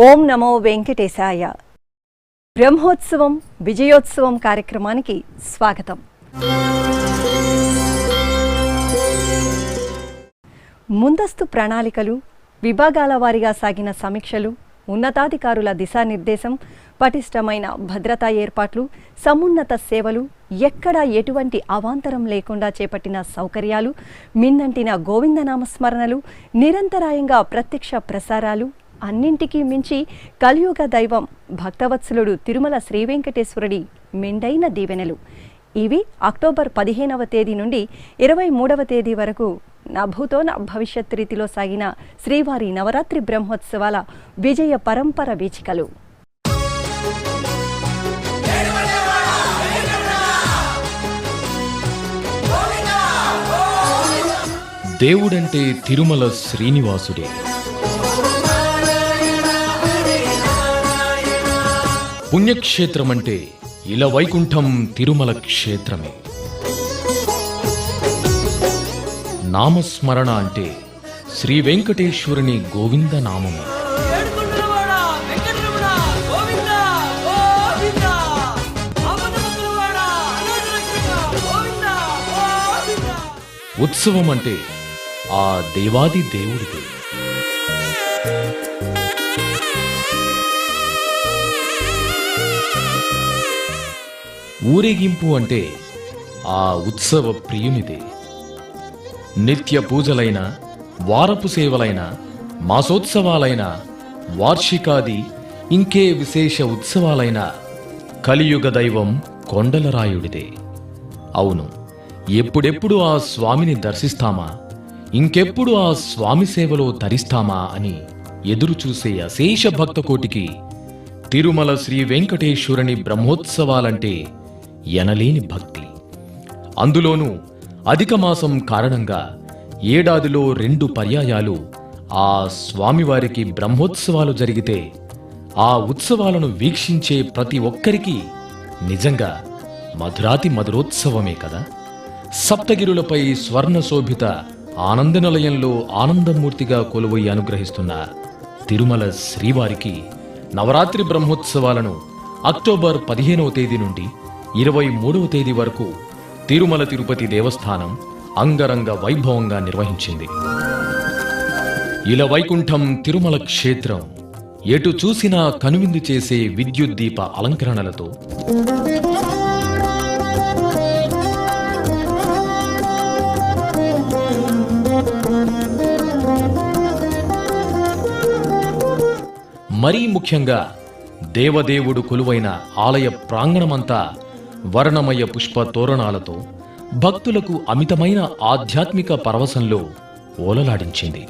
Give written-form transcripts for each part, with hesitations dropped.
ఓం నమో వెంకటేశాయ. బ్రహ్మోత్సవం విజయోత్సవం కార్యక్రమానికి స్వాగతం. ముందస్తు ప్రణాళికలు, విభాగాల వారీగా సాగిన సమీక్షలు, ఉన్నతాధికారుల దిశానిర్దేశం, పటిష్టమైన భద్రతా ఏర్పాట్లు, సమున్నత సేవలు, ఎక్కడా ఎటువంటి అవాంతరం లేకుండా చేపట్టిన సౌకర్యాలు, మిన్నంటిన గోవిందనామస్మరణలు, నిరంతరాయంగా ప్రత్యక్ష ప్రసారాలు, అన్నింటికీ మించి కలియుగ దైవం భక్తవత్సలుడు తిరుమల శ్రీ వెంకటేశ్వరుడి మెండైన దీవెనలు. ఇవి అక్టోబర్ 15వ తేదీ నుండి 23వ తేదీ వరకు నభూతో భవిష్యత్ రీతిలో సాగిన శ్రీవారి నవరాత్రి బ్రహ్మోత్సవాల విజయ పరంపర వీచికలు. దేవుడంటే తిరుమల శ్రీనివాసుడే. పుణ్యక్షేత్రమంటే ఇల వైకుంఠం తిరుమల క్షేత్రమే. నామస్మరణ అంటే శ్రీ వెంకటేశ్వరుని గోవింద నామమే. ఉత్సవం అంటే ఆ దేవాది దేవుడిదే. ఊరేగింపు అంటే ఆ ఉత్సవ ప్రియునిదే. నిత్య పూజలైన, వారపు సేవలైన, మాసోత్సవాలైన, వార్షికాది ఇంకే విశేష ఉత్సవాలైన కలియుగ దైవం కొండలరాయుడిదే. అవును, ఎప్పుడెప్పుడు ఆ స్వామిని దర్శిస్తామా, ఇంకెప్పుడు ఆ స్వామి సేవలో తరిస్తామా అని ఎదురుచూసే అశేష భక్తకోటికి తిరుమల శ్రీ వెంకటేశ్వరుని బ్రహ్మోత్సవాలంటే ఎనలేని భక్తి. అందులోనూ అధిక మాసం కారణంగా ఏడాదిలో 2 పర్యాయాలు ఆ స్వామివారికి బ్రహ్మోత్సవాలు జరిగితే ఆ ఉత్సవాలను వీక్షించే ప్రతి ఒక్కరికి నిజంగా మధురాతి మధురోత్సవమే కదా. సప్తగిరులపై స్వర్ణశోభిత ఆనంద నిలయంలో ఆనందమూర్తిగా కొలువై అనుగ్రహిస్తున్న తిరుమల శ్రీవారికి నవరాత్రి బ్రహ్మోత్సవాలను అక్టోబర్ 15వ తేదీ నుండి 23వ తేదీ వరకు తిరుమల తిరుపతి దేవస్థానం అంగరంగ వైభవంగా నిర్వహించింది. ఇల వైకుంఠం తిరుమల క్షేత్రం ఎటు చూసినా కనువిందు చేసే విద్యుత్ దీప అలంకరణలతో, మరీ ముఖ్యంగా దేవదేవుడు కొలువైన ఆలయ ప్రాంగణమంతా వర్ణమయ పుష్ప తోరణాలతో భక్తులకు అమితమైన ఆధ్యాత్మిక పరవశంలో ఓలలాడించింది.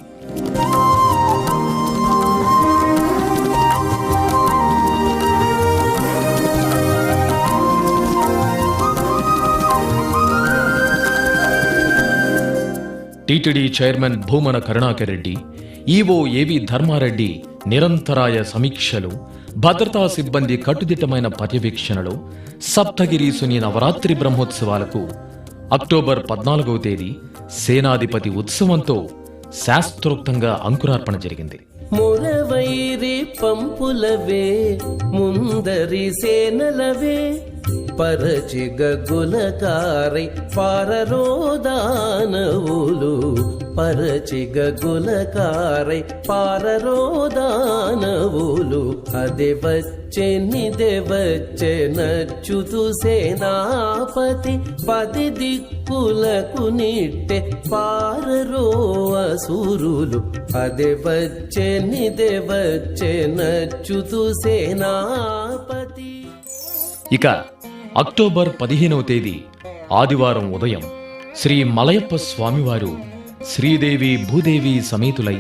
TTD chairman Bhumana Karunakar Reddy, EO AV Dharmareddy నిరంతరాయ సమీక్షలు, భద్రతా సిబ్బంది కట్టుదిట్టమైన పర్యవేక్షణలో సప్తగిరీసుని నవరాత్రి బ్రహ్మోత్సవాలకు అక్టోబర్ 14వ తేదీ సేనాధిపతి ఉత్సవంతో శాస్త్రోక్తంగా అంకురార్పణ జరిగింది. మురవైరి పంపులవే ముందరి సేనలవే పరచి గగులకారై పారరోదానవులు, పరచి గగులకారై పారరోదానవులు. అదే వచ్చెనిదే వచ్చెనచ్యుతు సేనాపతి, 10 దిక్కులకు నిట్టె పారరో అసురులు. అదే వచ్చెనిదే వచ్చెనచ్యుతు సేనాపతి. ఇక అక్టోబర్ 15వ తేదీ ఆదివారం ఉదయం శ్రీ మలయప్ప స్వామివారు శ్రీదేవి భూదేవి సమేతులై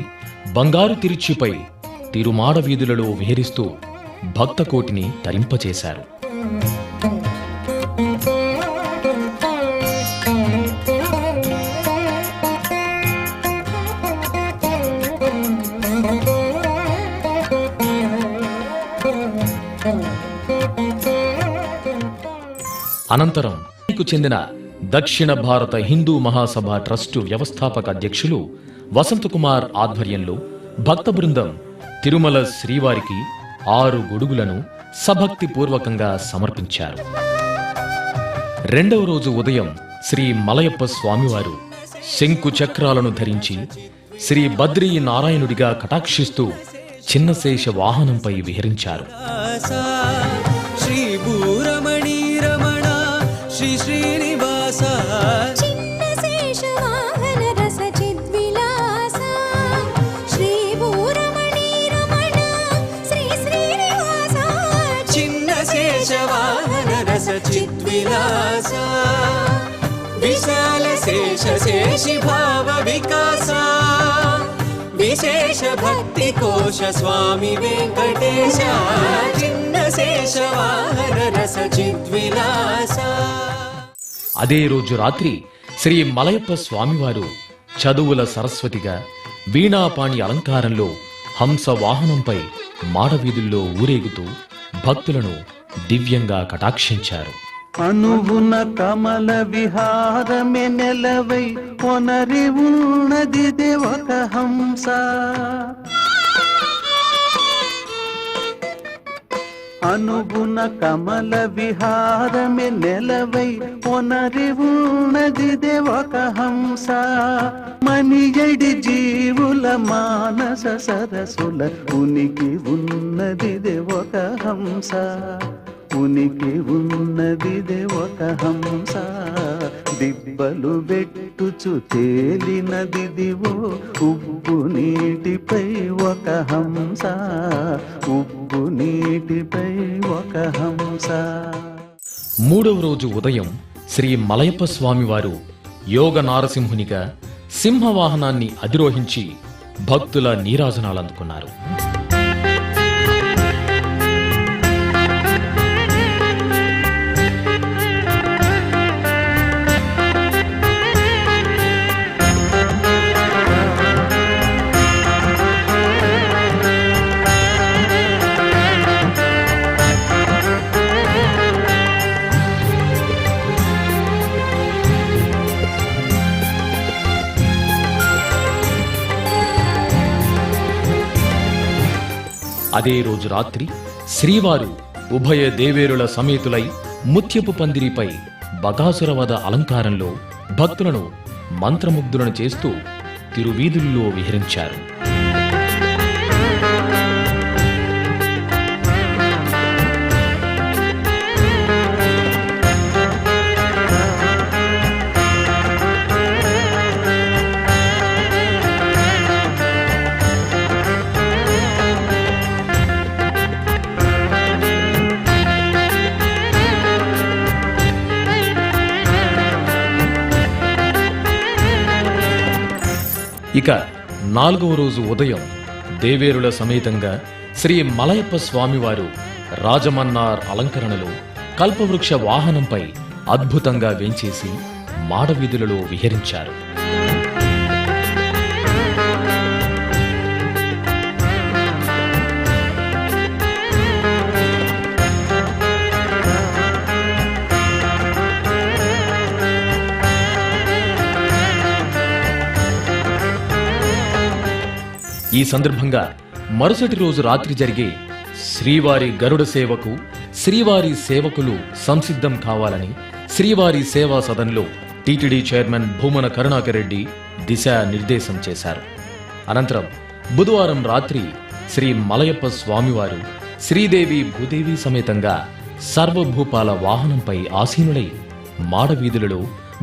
బంగారు తిరుచిపై తిరుమాడ వీధులలో విహరిస్తూ భక్తకోటిని తరింపచేశారు. అనంతరం చెందిన దక్షిణ భారత హిందూ మహాసభ ట్రస్టు వ్యవస్థాపక అధ్యక్షులు వసంతకుమార్ ఆధ్వర్యంలో భక్త బృందం తిరుమల శ్రీవారికి 6 గొడుగులను సభక్తిపూర్వకంగా సమర్పించారు. రెండవ రోజు ఉదయం శ్రీ మలయప్ప స్వామివారు శంకు చక్రాలను ధరించి శ్రీ బద్రీ నారాయణుడిగా కటాక్షిస్తూ చిన్నశేష వాహనంపై విహరించారు. శ్రీ భూరమణి రమణ శ్రీ శ్రీనివాస చిన్నశేష వాహన రస చిద్విలాస శ్రీ భూరమణి రమణ శ్రీ శ్రీనివాస చిన్నశేష వాహన రస చిద్విలాస విశాల శేష శేషి భావ వికాస విశేష భక్తి కోశ స్వామి వెంకటేశ చిన్నశేష వాహన రస చిద్విలాస. అదే రోజు రాత్రి శ్రీ మలయప్ప స్వామివారు చదువుల సరస్వతిగా వీణాపాణి అలంకారంలో హంస వాహనంపై మాడవీధుల్లో ఊరేగుతూ భక్తులను దివ్యంగా కటాక్షించారు. అనువున కమల విహారమే నెలవై కొనరి ఉన్నది ఒక హంస. అనుగుణ కమల విహారమే నెలవై కొనరి ఉన్నది ఒక హంస. మనియడి జీవుల మానస సరసుల ఉనికి ఉన్నది ఒక హంస. ఉనికి ఉన్నది ఒక హంస. దిబ్బలు వెట్టుచు తేలినదిదివో ఉబ్బు నీటిపై ఒక హంస. ఉబ్బు నీటిపై ఒక హంస. మూడవ రోజు ఉదయం శ్రీ మలయప్ప స్వామివారు యోగ నారసింహునిగా సింహవాహనాన్ని అధిరోహించి భక్తుల నీరాజనాలందుకున్నారు. అదే రోజు రాత్రి శ్రీవారు ఉభయ దేవేరుల సమేతులై ముత్యపు పందిరిపై బకాసురవద అలంకారంలో భక్తులను మంత్రముగ్ధులను చేస్తూ తిరువీధుల్లో విహరించారు. ఇక 4వ రోజు ఉదయం దేవేరుల సమేతంగా శ్రీ మలయప్ప స్వామివారు రాజమన్నార్ అలంకరణలో కల్పవృక్ష వాహనంపై అద్భుతంగా వేంచేసి మాడవీధులలో విహరించారు. ఈ సందర్భంగా మరుసటి రోజు రాత్రి జరిగే శ్రీవారి గరుడ సేవకు శ్రీవారి సేవకులు సంసిద్ధం కావాలని శ్రీవారి సేవా సదన్లో టీటీడీ చైర్మన్ భూమన కరుణాకర్ రెడ్డి దిశా నిర్దేశం చేశారు. అనంతరం బుధవారం రాత్రి శ్రీ మలయప్ప స్వామివారు శ్రీదేవి భూదేవి సమేతంగా సర్వభూపాల వాహనంపై ఆసీనులై మాడవీధులలో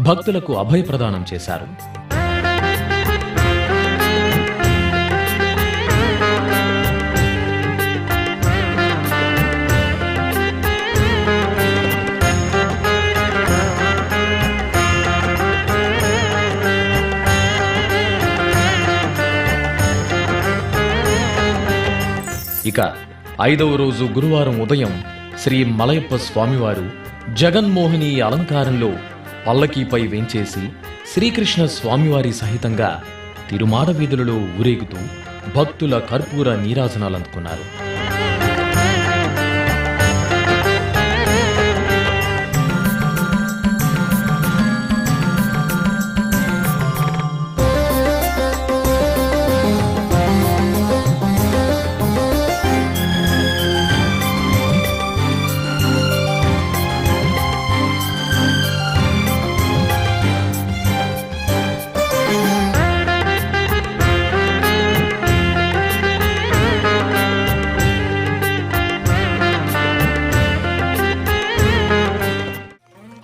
భక్తులకు అభయప్రదానం చేశారు. ఇక 5వ రోజు గురువారం ఉదయం శ్రీ మలయప్ప స్వామివారు జగన్మోహిని అలంకారంలో పల్లకీపై వేంచేసి శ్రీకృష్ణ స్వామివారి సహితంగా తిరుమాడ వీధులలో ఊరేగుతూ భక్తుల కర్పూర నీరాజనాలందుకున్నారు.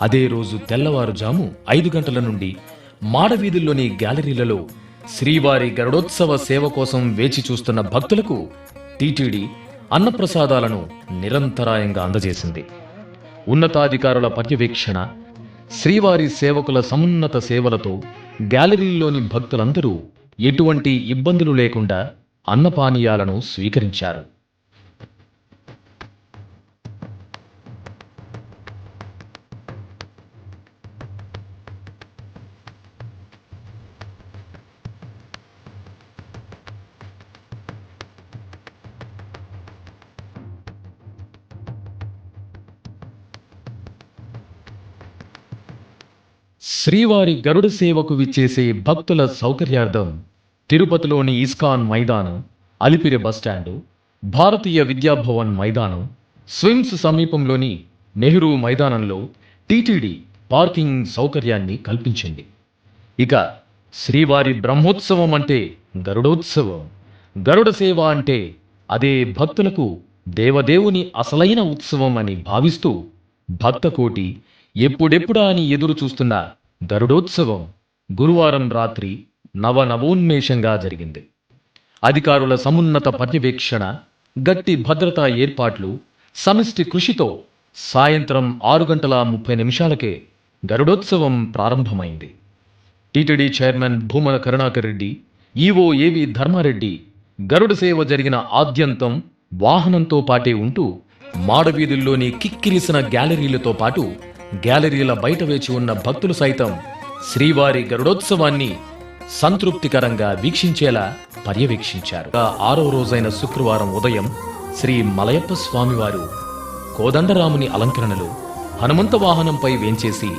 అదే రోజు తెల్లవారుజాము 5 గంటల నుండి మాడవీధుల్లోని గ్యాలరీలలో శ్రీవారి గరుడోత్సవ సేవ కోసం వేచి చూస్తున్న భక్తులకు టీటీడీ అన్నప్రసాదాలను నిరంతరాయంగా అందజేసింది. ఉన్నతాధికారుల పర్యవేక్షణ, శ్రీవారి సేవకుల సమున్నత సేవలతో గ్యాలరీల్లోని భక్తులందరూ ఎటువంటి ఇబ్బందులు లేకుండా అన్నపానీయాలను స్వీకరించారు. శ్రీవారి గరుడ సేవకు విచ్చేసే భక్తుల సౌకర్యార్థం తిరుపతిలోని ఇస్కాన్ మైదానం, అలిపిరి బస్టాండు, భారతీయ విద్యాభవన్ మైదానం, స్విమ్స్ సమీపంలోని నెహ్రూ మైదానంలో టీటీడీ పార్కింగ్ సౌకర్యాన్ని కల్పించింది. ఇక శ్రీవారి బ్రహ్మోత్సవం అంటే గరుడోత్సవం, గరుడ సేవ అంటే అదే భక్తులకు దేవదేవుని అసలైన ఉత్సవం అని భావిస్తూ భక్తకోటి ఎప్పుడెప్పుడా అని ఎదురు చూస్తున్న గరుడోత్సవం గురువారం రాత్రి నవోన్మేషంగా జరిగింది. అధికారుల సమున్నత పర్యవేక్షణ, గట్టి భద్రతా ఏర్పాట్లు, సమిష్టి కృషితో సాయంత్రం 6:30 గరుడోత్సవం ప్రారంభమైంది. TTD chairman Bhumana Karunakar Reddy, EO AV Dharmareddy గరుడ సేవ జరిగిన ఆద్యంతం వాహనంతో పాటే ఉంటూ మాడవీధుల్లోని కిక్కిరిసిన గ్యాలరీలతో పాటు గ్యాలరీల బయట వేచి ఉన్న భక్తులు సైతం శ్రీవారి గరుడోత్సవాన్ని సంతృప్తికరంగా వీక్షించేలా పర్యవేక్షించారు. 6వ రోజైన శుక్రవారం ఉదయం శ్రీ మలయప్ప స్వామివారు కోదండరాముని అలంకరణలో హనుమంత వాహనంపై వేంచేసి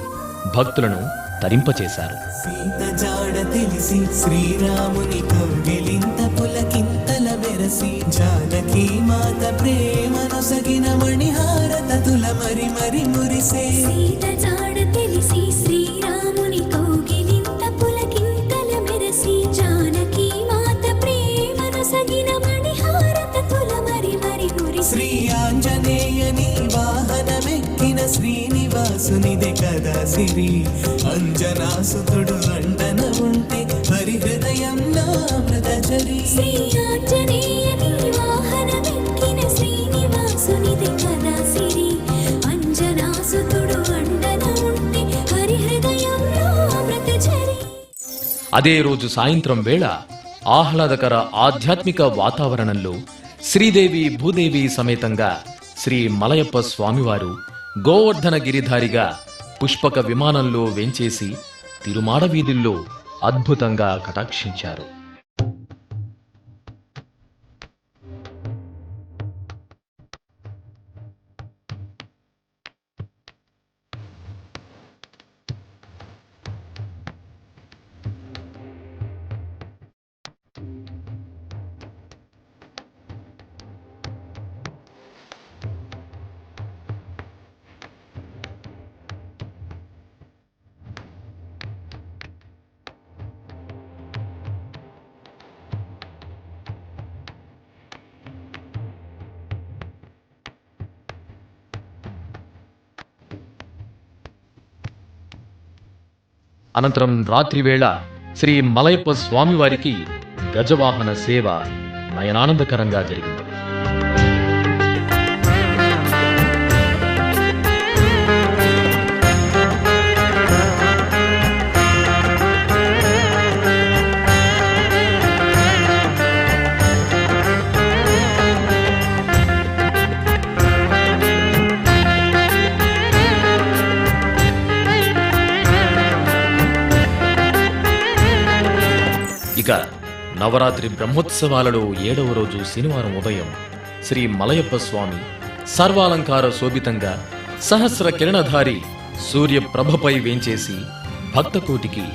భక్తులను తరింపచేశారు. సీత జాడ తెలిసి శ్రీరాముని కౌగిలింత పులకింతల మెరసి జానకి మాత ప్రేమను సగిన మణిహారతతుల మరి మరి మురిసే. సీత జాడ తెలిసి శ్రీరాముని కౌగిలింత పులకింతల మెరసి జానకి మాత ప్రేమను సగిన మణిహారతతుల మరి మరి మురిసే. శ్రీ ఆంజనేయని వాహనమెక్కిన శ్రీనివాసునిదే కదా సిరి. అంజనాసుతుడు అండన ఉంటే హరి హృదయంలో అమృతచరి. శ్రీ ఆంజనేయని వాహనమెక్కిన శ్రీనివాసునిదే కదా సిరి. అంజనాసుతుడు అండన ఉంటే హరి హృదయంలో అమృతచరి. అదే రోజు సాయంత్రం వేళ ఆహ్లాదకర ఆధ్యాత్మిక వాతావరణంలో శ్రీదేవి భూదేవి సమేతంగా శ్రీ మలయప్ప స్వామివారు గోవర్ధన గిరిధారిగా పుష్పక విమానంలో వేంచేసి తిరుమాడ వీధుల్లో అద్భుతంగా కటాక్షించారు. అనంతరం రాత్రివేళ శ్రీ మలయప్ప స్వామివారికి గజవాహన సేవ నయనానందకరంగా జరిగింది. ఇక నవరాత్రి బ్రహ్మోత్సవాలలో 7వ రోజు శనివారం ఉదయం శ్రీ మలయప్ప స్వామి సర్వాలంకార శోభితంగా సహస్ర కిరణధారి సూర్య ప్రభపై వేంచేసి భక్తకోటికి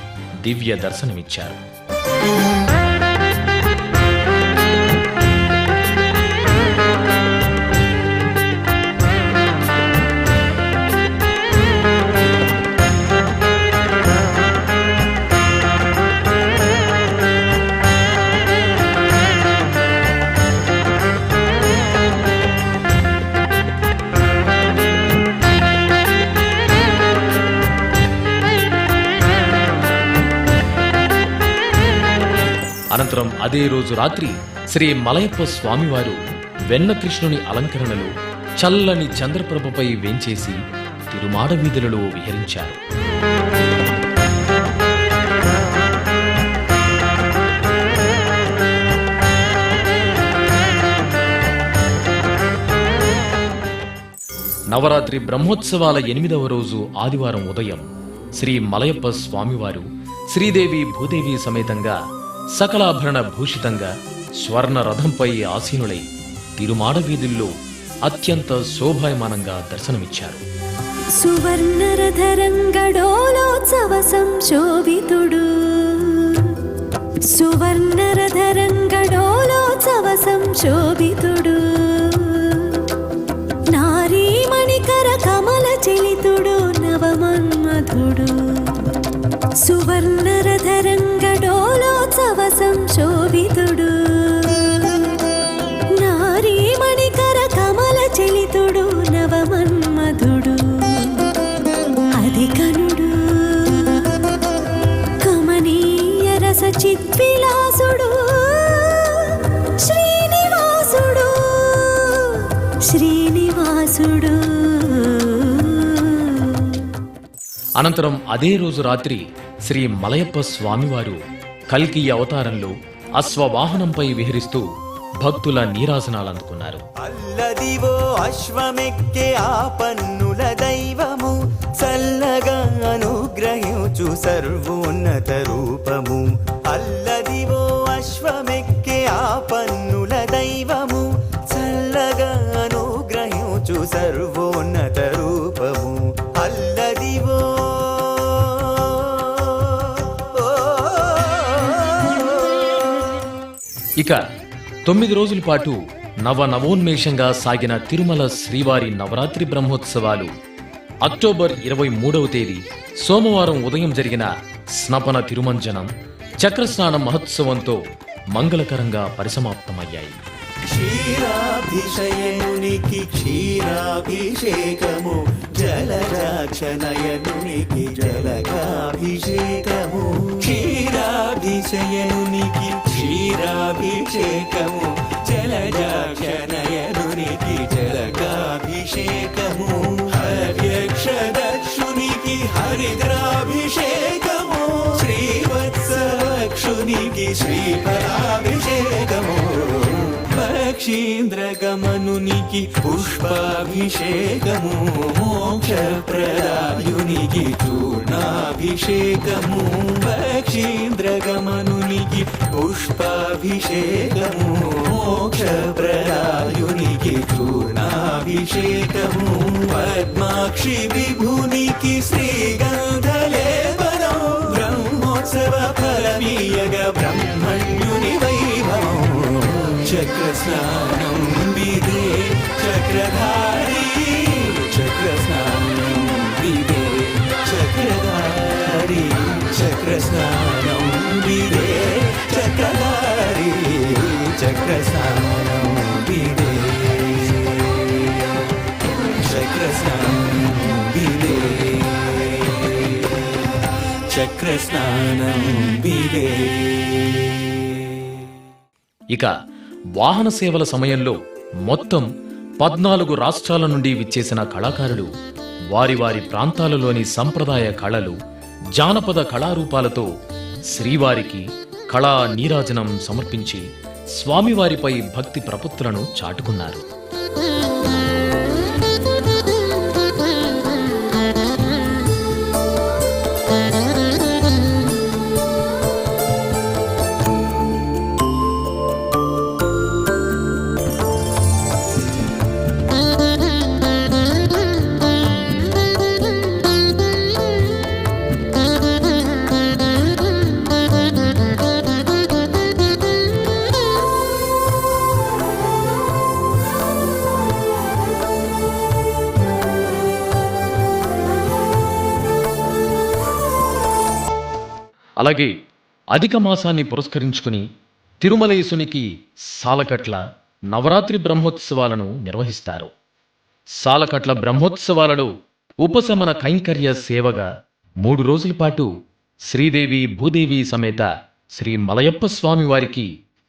దివ్య దర్శనమిచ్చారు. అనంతరం అదే రోజు రాత్రి శ్రీ మలయప్ప స్వామివారు వెన్నకృష్ణుని అలంకరణలో చల్లని చంద్రప్రభపై వేంచేసి తిరుమాడ వీధులలో విహరించారు. నవరాత్రి బ్రహ్మోత్సవాల 8వ రోజు ఆదివారం ఉదయం శ్రీ మలయప్ప స్వామివారు శ్రీదేవి భూదేవి సమేతంగా సకలాభరణ భూషితంగా స్వర్ణ రథంపై ఆసీనులై తిరుమాడ వీధుల్లో అత్యంత శోభాయమానంగా దర్శనమిచ్చారు. సువర్ణరథరంగడోలోత్సవ సంశోభితుడు సువర్ణరథరంగడోలోత్సవ సంశోభితుడు నారీమణికర కమల చలితుడు నవమన్మధుడు సువర్ణరథరంగడోలోత్సవ సంశోభితుడు నారీమణికర కమల చలితుడు నవమన్మధుడు అధికనుడు కమనీయ రస చిద్విలాసుడు శ్రీనివాసుడు శ్రీనివాసుడు. అనంతరం అదే రోజు రాత్రి శ్రీ మలయప్ప స్వామివారు కల్కి అవతారంలో అశ్వవాహనంపై విహరిస్తూ భక్తుల నీరాజనాలందుకున్నారు. అల్లదివో అశ్వమెక్కే ఆపన్నుల దైవము చల్లగా అనుగ్రహించు సర్వోన్నత రూపము. అల్లదివో అశ్వమెక్కే ఆపన్నుల దైవము చల్లగా అనుగ్రహించు సర్వోన్నత రూపము. అల్లదివో ఇక 9 రోజుల పాటు నవోన్మేషంగా సాగిన తిరుమల శ్రీవారి నవరాత్రి బ్రహ్మోత్సవాలు అక్టోబర్ 23వ తేదీ సోమవారం ఉదయం జరిగిన స్నపన తిరుమంజనం చక్రస్నానం మహోత్సవంతో మంగళకరంగా పరిసమాప్తమయ్యాయి. క్షీరాభిషయనునికి క్షీరాభిషేకము జలజాక్షనయనునికి జలగాభిషేకము. క్షీరాభిషయనునికి క్షీరాభిషేకము జలజాక్షనయనునికి జలగాభిషేకము. హర్యక్షదక్షునికి హరిద్రాభిషేకము శ్రీవత్సవక్షునికి శ్రీఫలాభిషేకము. పక్షీంద్రగమనునికి పుష్పాభిషేకము మోక్షప్రదాయునికి చూర్ణాభిషేకము. పక్షీంద్రగమనునికి పుష్పాభిషేకము మోక్షప్రదాయునికి చూర్ణాభిషేకము. పద్మాక్షి విభునికి శ్రీగంధలేపనం బ్రహ్మోత్సవ ఫలమీయగ బ్రహ్మణ్యుని వైభవం. చక్రస్నానం విదే చక్రధారి చక్రస్నానం విదే చక్రధారి చక్రస్నానం విదే చక్రధారి చక్రస్నానం విదే చక్రస్నానం విదే చక్రస్నానం విదే. ఇక వాహన సేవల సమయంలో మొత్తం 14 రాష్ట్రాల నుండి విచ్చేసిన కళాకారులు వారి వారి ప్రాంతాలలోని సంప్రదాయ కళలు జానపద కళారూపాలతో శ్రీవారికి కళా నీరాజనం సమర్పించి స్వామివారిపై భక్తి ప్రపత్తులను చాటుకున్నారు. అలాగే అధిక మాసాన్ని పురస్కరించుకుని తిరుమలేశునికి సాలకట్ల నవరాత్రి బ్రహ్మోత్సవాలను నిర్వహిస్తారు. సాలకట్ల బ్రహ్మోత్సవాలలో ఉపశమన కైంకర్య సేవగా 3 రోజుల పాటు శ్రీదేవి భూదేవి సమేత శ్రీ మలయప్ప స్వామి వారికి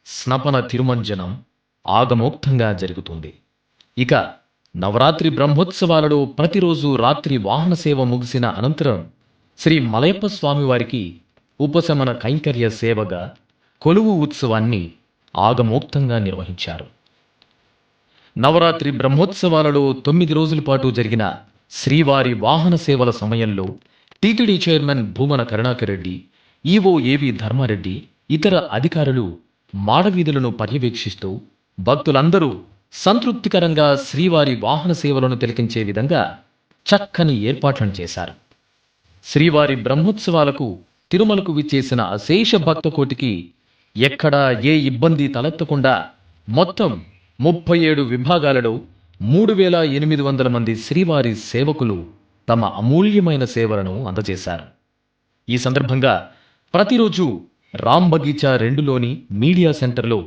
స్నపన తిరుమంజనం ఆగమోక్తంగా జరుగుతుంది. ఇక నవరాత్రి బ్రహ్మోత్సవాలలో ప్రతిరోజు రాత్రి వాహన సేవ ముగిసిన అనంతరం శ్రీ మలయప్ప స్వామి వారికి ఉపశమన కైంకర్య సేవగా కొలువు ఉత్సవాన్ని ఆగమోక్తంగా నిర్వహించారు. నవరాత్రి బ్రహ్మోత్సవాలలో 9 రోజుల పాటు జరిగిన శ్రీవారి వాహన సేవల సమయంలో TTD chairman Bhumana Karunakar Reddy, EO AV Dharmareddy, ఇతర అధికారులు మాడవీధులను పర్యవేక్షిస్తూ భక్తులందరూ సంతృప్తికరంగా శ్రీవారి వాహన సేవలను తిలకించే విధంగా చక్కని ఏర్పాట్లను చేశారు. శ్రీవారి బ్రహ్మోత్సవాలకు తిరుమలకు విచ్చేసిన అశేష భక్తకోటికి ఎక్కడా ఏ ఇబ్బంది తలెత్తకుండా మొత్తం 37 విభాగాలలో 3800 మంది శ్రీవారి సేవకులు తమ అమూల్యమైన సేవలను అందజేశారు. ఈ సందర్భంగా ప్రతిరోజు రామ్ బగీచా 2లోని మీడియా సెంటర్లో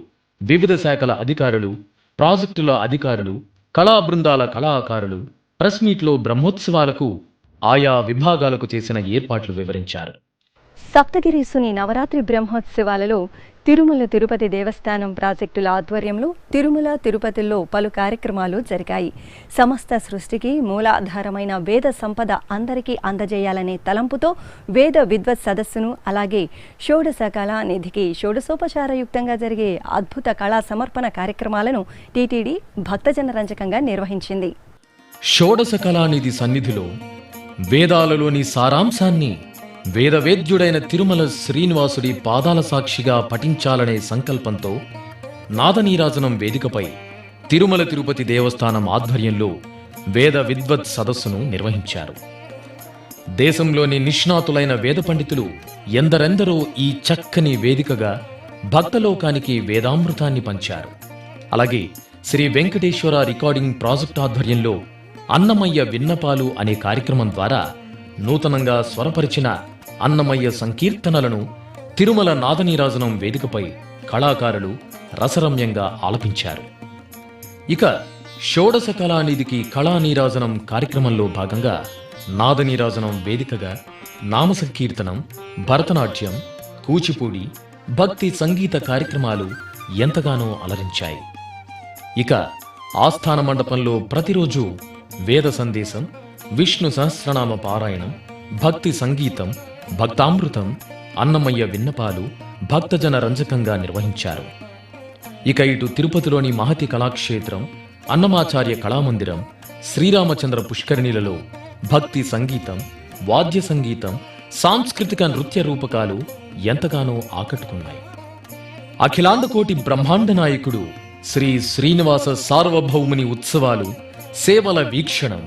వివిధ శాఖల అధికారులు, ప్రాజెక్టుల అధికారులు, కళా బృందాల కళాకారులు ప్రెస్ మీట్లో బ్రహ్మోత్సవాలకు ఆయా విభాగాలకు చేసిన ఏర్పాట్లు వివరించారు. సప్తగిరీసుని నవరాత్రి బ్రహ్మోత్సవాలలో తిరుమల తిరుపతి దేవస్థానం ప్రాజెక్టుల ఆధ్వర్యంలో తిరుమల తిరుపతిలో పలు కార్యక్రమాలు జరిగాయి. సమస్త సృష్టికి మూలాధారమైన వేద సంపద అందరికీ అందజేయాలనే తలంపుతో వేద విద్వత్ సదస్సును, అలాగే షోడశ కళా నిధికి షోడశోపచారయుక్తంగా జరిగే అద్భుత కళా సమర్పణ కార్యక్రమాలను టీటీడీ భక్తజన రంజకంగా నిర్వహించింది. షోడశ కళానిధి సన్నిధిలో వేదాలలోని సారాంశాన్ని వేదవేద్యుడైన తిరుమల శ్రీనివాసుడి పాదాల సాక్షిగా పఠించాలనే సంకల్పంతో నాదనీరాజనం వేదికపై తిరుమల తిరుపతి దేవస్థానం ఆధ్వర్యంలో వేద విద్వత్ సదస్సును నిర్వహించారు. దేశంలోని నిష్ణాతులైన వేద పండితులు ఎందరెందరో ఈ చక్కని వేదికగా భక్తలోకానికి వేదామృతాన్ని పంచారు. అలాగే శ్రీ వెంకటేశ్వర రికార్డింగ్ ప్రాజెక్ట్ ఆధ్వర్యంలో అన్నమయ్య విన్నపాలు అనే కార్యక్రమం ద్వారా నూతనంగా స్వరపరిచిన అన్నమయ్య సంకీర్తనలను తిరుమల నాదనీరాజనం వేదికపై కళాకారులు రసరమ్యంగా ఆలపించారు. ఇక షోడశ కళానిధికి కళానీరాజనం కార్యక్రమంలో భాగంగా నాదనీరాజనం వేదికగా నామ సంకీర్తనం, భరతనాట్యం, కూచిపూడి, భక్తి సంగీత కార్యక్రమాలు ఎంతగానో అలరించాయి. ఇక ఆస్థాన మండపంలో ప్రతిరోజు వేద సందేశం, విష్ణు సహస్రనామ పారాయణం, భక్తి సంగీతం, భక్తామృతం, అన్నమయ్య విన్నపాలు భక్తజన రంజకంగా నిర్వహించారు. ఇక ఇటు తిరుపతిలోని మహతి కళాక్షేత్రం, అన్నమాచార్య కళామందిరం, శ్రీరామచంద్ర పుష్కరిణిలలో భక్తి సంగీతం, వాద్య సంగీతం, సాంస్కృతిక నృత్య రూపకాలు ఎంతగానో ఆకట్టుకున్నాయి. అఖిలాండకోటి బ్రహ్మాండ నాయకుడు శ్రీ శ్రీనివాస సార్వభౌముని ఉత్సవాలు, సేవల వీక్షణం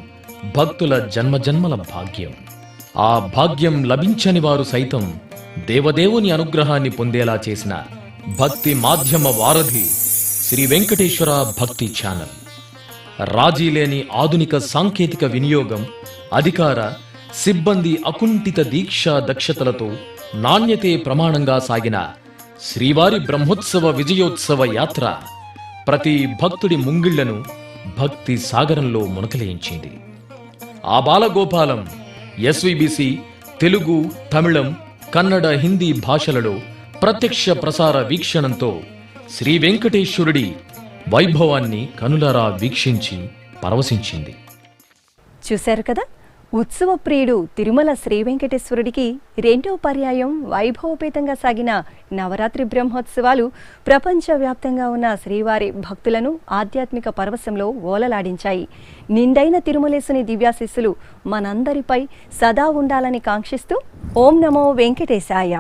భక్తుల జన్మజన్మల భాగ్యం. ఆ భాగ్యం లభించని వారు సైతం దేవదేవుని అనుగ్రహాన్ని పొందేలా చేసిన భక్తి మాధ్యమ వారధి శ్రీ వెంకటేశ్వర భక్తి ఛానల్. రాజీలేని ఆధునిక సాంకేతిక వినియోగం, అధికార సిబ్బంది అకుంఠిత దీక్షా దక్షతలతో నాణ్యతే ప్రమాణంగా సాగిన శ్రీవారి బ్రహ్మోత్సవ విజయోత్సవ యాత్ర ప్రతి భక్తుడి ముంగిళ్లను భక్తి సాగరంలో మునకలేయించింది. ఆ బాలగోపాలం ఎస్వీబీసీ తెలుగు, తమిళం, కన్నడ, హిందీ భాషలలో ప్రత్యక్ష ప్రసార వీక్షణంతో శ్రీ వెంకటేశ్వరుడి వైభవాన్ని కనులారా వీక్షించి పరవశించింది. చూశారు కదా, ఉత్సవ ప్రియుడు తిరుమల శ్రీ వెంకటేశ్వరుడికి రెండో పర్యాయం వైభవపేతంగా సాగిన నవరాత్రి బ్రహ్మోత్సవాలు ప్రపంచవ్యాప్తంగా ఉన్న శ్రీవారి భక్తులను ఆధ్యాత్మిక పరవశంలో ఓలలాడించాయి. నిండైన తిరుమలేశుని దివ్యాశీస్సులు మనందరిపై సదా ఉండాలని కాంక్షిస్తూ ఓం నమో వెంకటేశాయ.